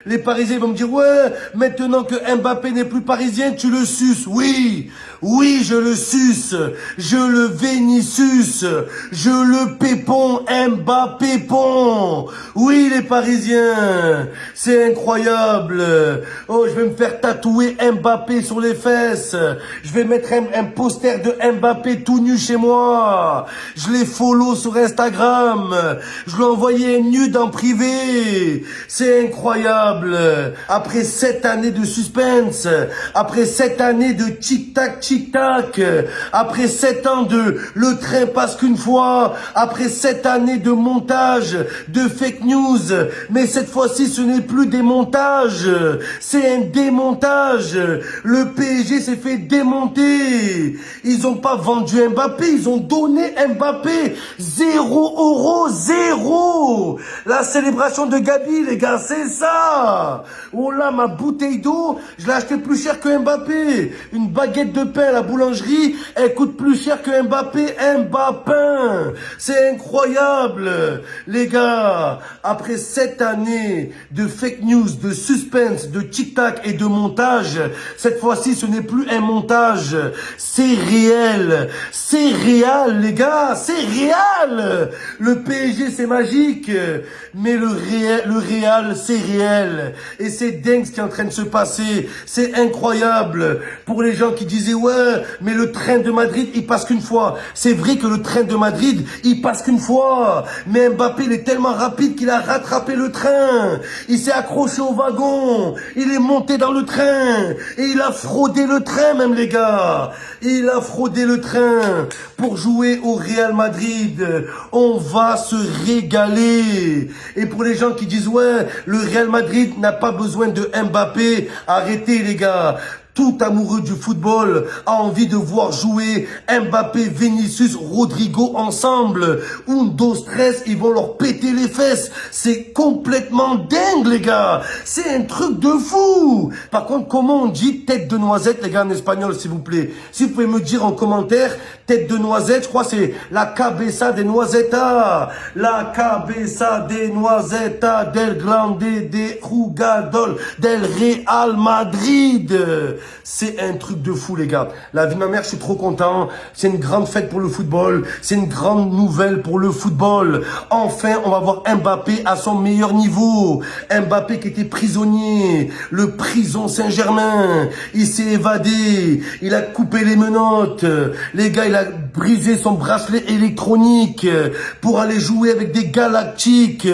Les Parisiens vont me dire, ouais, maintenant que Mbappé n'est plus parisien, tu le suces. Oui, oui, je le suce. Je le Vénitius. Je le pépon, Mbappé pont. Oui, les Parisiens, c'est incroyable. Oh, je vais me faire tatouer Mbappé sur les fesses. Je vais mettre un poster de Mbappé tout nu chez moi. Je les follow sur Instagram. Je lui ai envoyé un nude en privé. C'est incroyable. Après 7 années de suspense, après 7 années de tic-tac, tic-tac, après 7 ans de le train passe qu'une fois, après 7 années de montage, de fake news, mais cette fois-ci ce n'est plus des montages, c'est un démontage. Le PSG s'est fait démonter. Ils ont pas vendu Mbappé, ils ont donné Mbappé. 0 €, 0. La célébration de Gabi, les gars, c'est ça. Oh là, ma bouteille d'eau, je l'ai acheté plus cher que Mbappé. Une baguette de pain à la boulangerie, elle coûte plus cher que Mbappé. Mbappé, c'est incroyable. Les gars, après 7 années de fake news, de suspense, de tic-tac et de montage, cette fois-ci, ce n'est plus un montage. C'est réel. C'est réel, les gars. C'est réel. Le PSG, c'est magique. Mais le Real, c'est réel. Et c'est dingue ce qui est en train de se passer. C'est incroyable. Pour les gens qui disaient, ouais, mais le train de Madrid, il passe qu'une fois. C'est vrai que le train de Madrid, il passe qu'une fois. Mais Mbappé, il est tellement rapide qu'il a rattrapé le train. Il s'est accroché au wagon. Il est monté dans le train. Et il a fraudé le train, même, les gars. Il a fraudé le train pour jouer au Real Madrid. On va se régaler. Et pour les gens qui disent, ouais, le Real Madrid n'a pas besoin de Mbappé, arrêtez, les gars. Tout amoureux du football a envie de voir jouer Mbappé, Vinicius, Rodrigo ensemble. Un, deux, stress, ils vont leur péter les fesses. C'est complètement dingue, les gars. C'est un truc de fou. Par contre, comment on dit tête de noisette, les gars, en espagnol, s'il vous plaît? Si vous pouvez me dire en commentaire, tête de noisette, je crois que c'est la cabeza de noisetas. La cabeza de noisetas del grande de jugador del Real Madrid. C'est un truc de fou, les gars. La vie de ma mère, je suis trop content. C'est une grande fête pour le football. C'est une grande nouvelle pour le football. Enfin, on va voir Mbappé à son meilleur niveau. Mbappé qui était prisonnier. Le prison Saint-Germain. Il s'est évadé. Il a coupé les menottes. Les gars, il a brisé son bracelet électronique pour aller jouer avec des galactiques.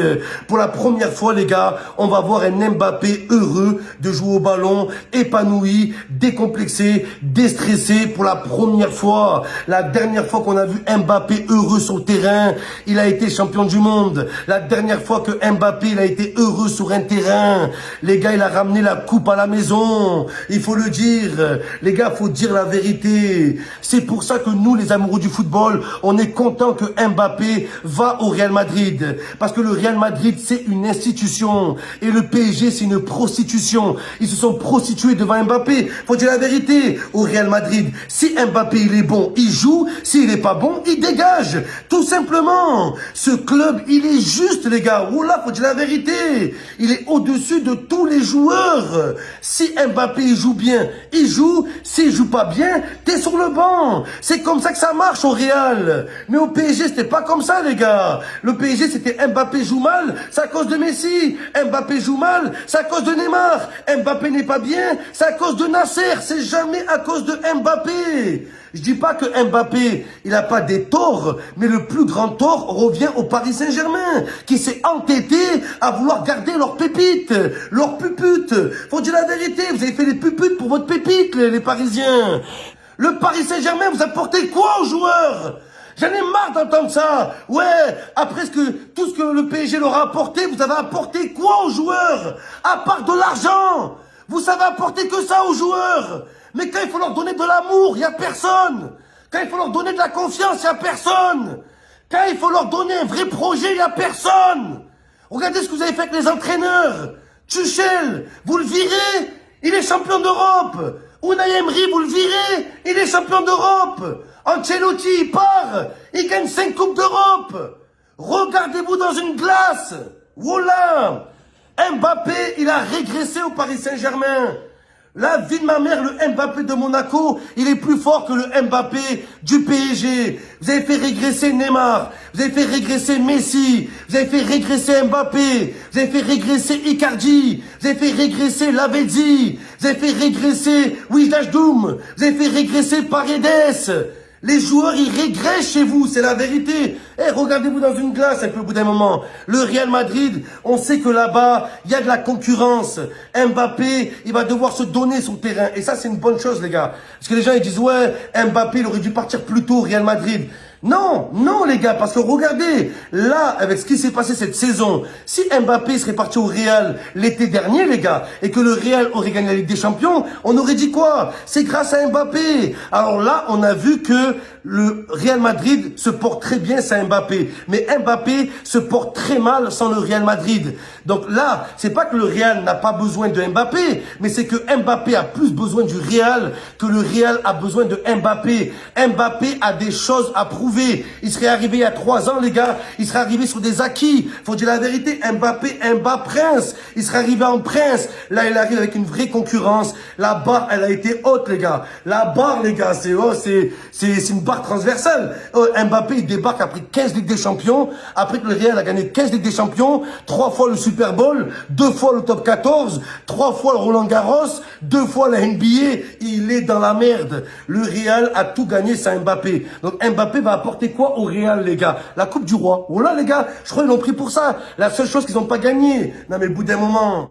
Pour la première fois, les gars, on va voir un Mbappé heureux de jouer au ballon, épanoui, décomplexé, déstressé pour la première fois. La dernière fois qu'on a vu Mbappé heureux sur le terrain, il a été champion du monde. La dernière fois que Mbappé il a été heureux sur un terrain, les gars, il a ramené la coupe à la maison. Il faut le dire. Les gars, faut dire la vérité. C'est pour ça que nous, les amoureux du football, on est content que Mbappé va au Real Madrid. Parce que le Real Madrid, c'est une institution. Et le PSG, c'est une prostitution. Ils se sont prostitués devant Mbappé. Faut dire la vérité au Real Madrid. Si Mbappé il est bon, il joue. S'il est pas bon, il dégage. Tout simplement. Ce club, il est juste, les gars. Oula, faut dire la vérité. Il est au-dessus de tous les joueurs. Si Mbappé il joue bien, il joue. S'il joue pas bien, t'es sur le banc. C'est comme ça que ça marche au Real. Mais au PSG, c'était pas comme ça, les gars. Le PSG, c'était Mbappé joue mal, c'est à cause de Messi. Mbappé joue mal, c'est à cause de Neymar. Mbappé n'est pas bien, c'est à cause de Nasser. C'est jamais à cause de Mbappé. Je dis pas que Mbappé, il a pas des torts, mais le plus grand tort revient au Paris Saint-Germain, qui s'est entêté à vouloir garder leurs pépites, leurs puputes. Faut dire la vérité, vous avez fait les puputes pour votre pépite, les Parisiens. Le Paris Saint-Germain vous apportez quoi aux joueurs? J'en ai marre d'entendre ça. Ouais, après tout ce que le PSG leur a apporté, vous avez apporté quoi aux joueurs? À part de l'argent. Vous savez apporter que ça aux joueurs. Mais quand il faut leur donner de l'amour, il n'y a personne. Quand il faut leur donner de la confiance, il n'y a personne. Quand il faut leur donner un vrai projet, il n'y a personne. Regardez ce que vous avez fait avec les entraîneurs. Tuchel, vous le virez, il est champion d'Europe. Unai Emery, vous le virez, il est champion d'Europe. Ancelotti, il part, il gagne 5 coupes d'Europe. Regardez-vous dans une glace. Voilà. Mbappé, il a régressé au Paris Saint-Germain. La vie de ma mère, le Mbappé de Monaco, il est plus fort que le Mbappé du PSG. Vous avez fait régresser Neymar, vous avez fait régresser Messi, vous avez fait régresser Mbappé, vous avez fait régresser Icardi, vous avez fait régresser Lavezzi, vous avez fait régresser Wijnaldum, vous avez fait régresser Paredes. Les joueurs, ils régressent chez vous, c'est la vérité. Eh, regardez-vous dans une glace un peu au bout d'un moment. Le Real Madrid, on sait que là-bas, il y a de la concurrence. Mbappé, il va devoir se donner son terrain. Et ça, c'est une bonne chose, les gars. Parce que les gens, ils disent, ouais, Mbappé, il aurait dû partir plus tôt au Real Madrid. Non, non les gars, parce que regardez, là, avec ce qui s'est passé cette saison, si Mbappé serait parti au Real l'été dernier, les gars, et que le Real aurait gagné la Ligue des Champions, on aurait dit quoi? C'est grâce à Mbappé. Alors là, on a vu que le Real Madrid se porte très bien sans Mbappé, mais Mbappé se porte très mal sans le Real Madrid. Donc là, c'est pas que le Real n'a pas besoin de Mbappé, mais c'est que Mbappé a plus besoin du Real que le Real a besoin de Mbappé. Mbappé a des choses à prouver. Il serait arrivé il y a 3 ans, les gars. Il serait arrivé sur des acquis. Faut dire la vérité. Mbappé, prince. Il serait arrivé en prince. Là, il arrive avec une vraie concurrence. La barre, elle a été haute, les gars. La barre, les gars, c'est une barre transversale. Mbappé, il débarque après 15 Ligues des Champions. Après que le Real a gagné 15 Ligues des Champions, 3 fois le Super Bowl, 2 fois le Top 14, 3 fois le Roland Garros, 2 fois la NBA. Il est dans la merde. Le Real a tout gagné sans Mbappé. Donc Mbappé va apporter quoi au Real, les gars? La Coupe du Roi. Oh là, les gars, je crois qu'ils l'ont pris pour ça. La seule chose qu'ils n'ont pas gagné. Non, mais au bout d'un moment...